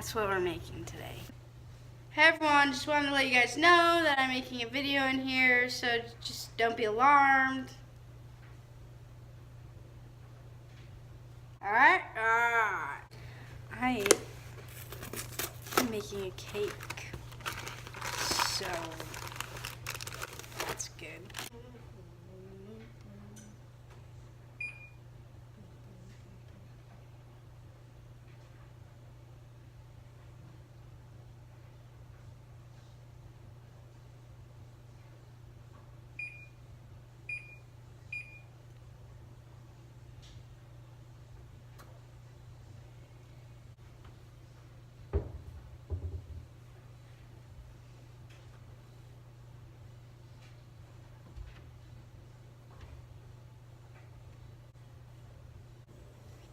that's what we're making today. Hey everyone, just wanted to let you guys know that I'm making a video in here, so just don't be alarmed. Alright? I am making a cake, so that's good.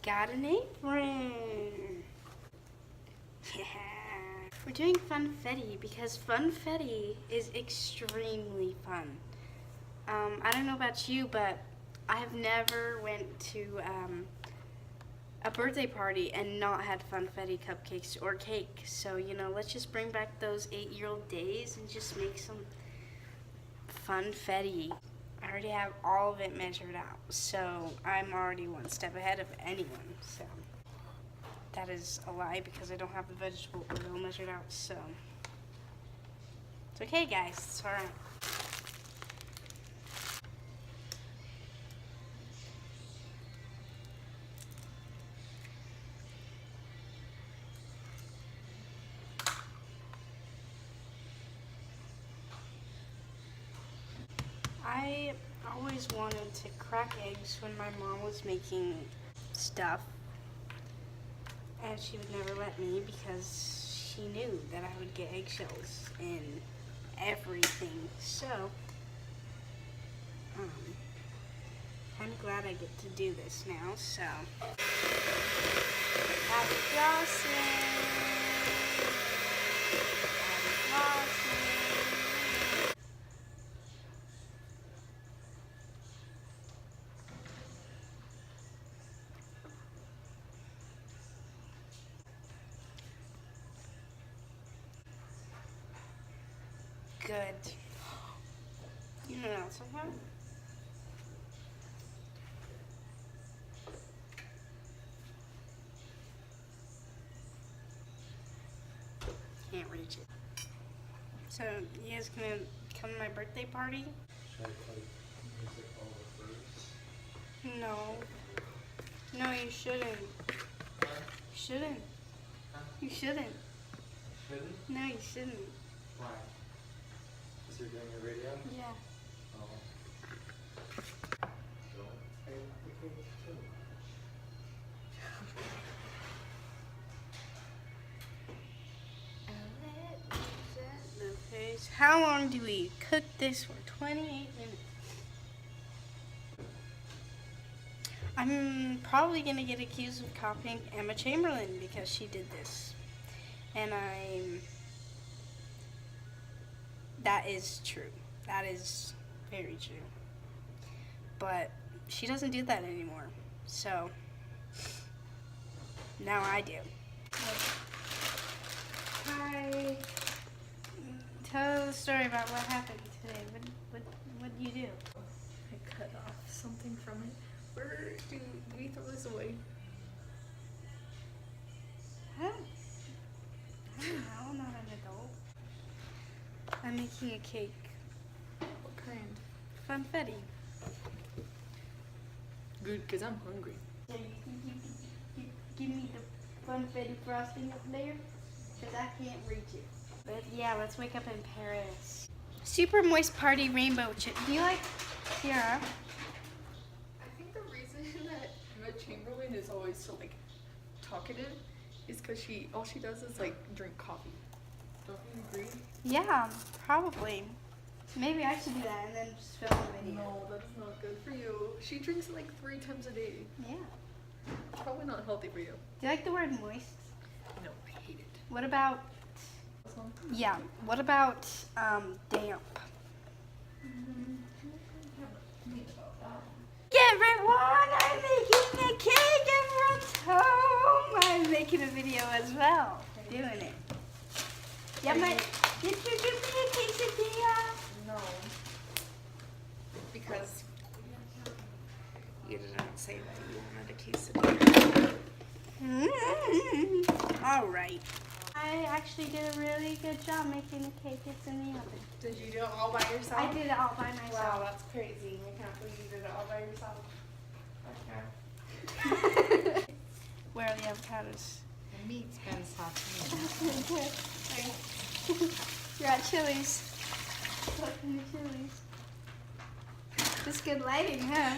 Got an apron. Yeah. We're doing funfetti because funfetti is extremely fun. I don't know about you, but I have never went to a birthday party and not had funfetti cupcakes or cake. So, you know, let's just bring back those 8-year-old days and just make some funfetti. I already have all of it measured out, so I'm already one step ahead of anyone, so that is a lie because I don't have the vegetable oil measured out, so it's okay guys, it's alright. I always wanted to crack eggs when my mom was making stuff, and she would never let me because she knew that I would get eggshells in everything. So I'm glad I get to do this now. So happy frosting! Happy frosting! Good. You know what else I have? Can't reach it. So, you guys gonna come to my birthday party? Should I play music all the birds? No. No, you shouldn't. Huh? You shouldn't. Huh? You shouldn't. Shouldn't? No, you shouldn't. Why? Because you're doing your radio? Yeah. Oh. Don't play with the kids too. How long do we cook this for? 28 minutes. I'm probably going to get accused of copying Emma Chamberlain because she did this. And that is true. That is very true. But she doesn't do that anymore. So now I do. Hi. Tell the story about what happened today. What did you do? I cut off something from it. Where do we throw this away? I don't know. I'm not an adult. I'm making a cake. What kind? Funfetti. Good, because I'm hungry. So you think you could give me the funfetti frosting up there? Because I can't reach it. But yeah, let's wake up in Paris. Super moist party rainbow chip. Do you like Tiara? I think the reason that Emma Chamberlain is always so like talkative is because all she does is like drink coffee. Don't you agree? Yeah, probably. Maybe I should do that and then just film a video. No, that's not good for you. She drinks it like 3 times a day. Yeah. It's probably not healthy for you. Do you like the word moist? No, I hate it. What about, This one? yeah, what about damp? Everyone, I'm making a cake. Everyone's home. I'm making a video as well. doing it. Yeah, did you give me a quesadilla? No. Because you did not say that you wanted a quesadilla. All right. I actually did a really good job making the cake. It's in the oven. Did you do it all by yourself? I did it all by myself. Wow, that's crazy. I can't believe you did it all by yourself. Okay. Where are the avocados? The meat's been sauteed. You're at Chili's. Welcome to Chili's. This good lighting, huh?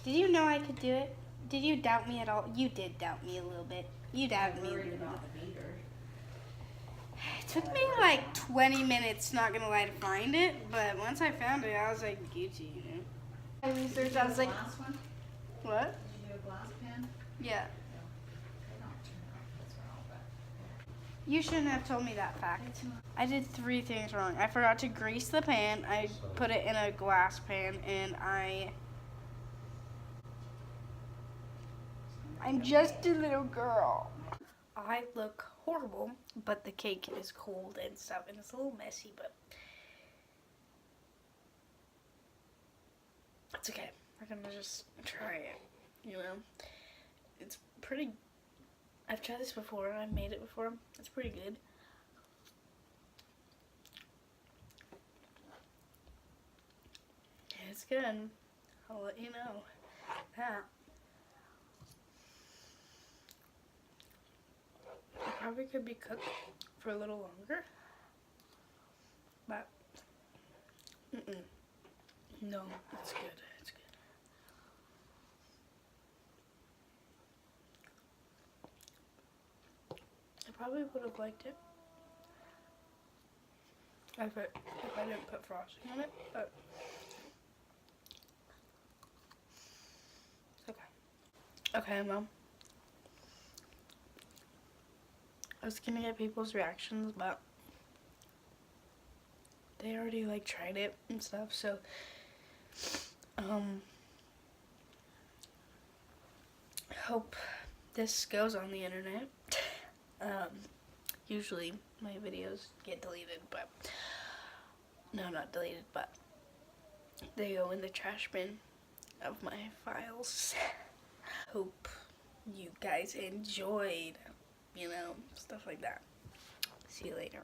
Did you know I could do it? Did you doubt me at all? You did doubt me a little bit. You doubted me a little bit. It took me like 20 minutes, not gonna lie, to find it, but once I found it, I was like, Gucci, you know. I researched, I was like, Glass one? what? Did you do a glass pan? Yeah. They don't turn out as well, but You shouldn't have told me that fact. I did 3 things wrong. I forgot to grease the pan, I put it in a glass pan, and I'm just a little girl. I look horrible, but the cake is cold and stuff, and it's a little messy, but it's okay. We're gonna just try it, you know? It's pretty, I've tried this before, I've made it before. It's pretty good. It's good. I'll let you know that. It probably could be cooked for a little longer, but no, it's good. It's good. I probably would have liked it if I didn't put frosting on it, but okay. Okay, Mom. I was gonna get people's reactions, but they already like tried it and stuff, so hope this goes on the internet. Usually my videos get deleted, but no, not deleted, but they go in the trash bin of my files. Hope you guys enjoyed, you know, stuff like that. See you later.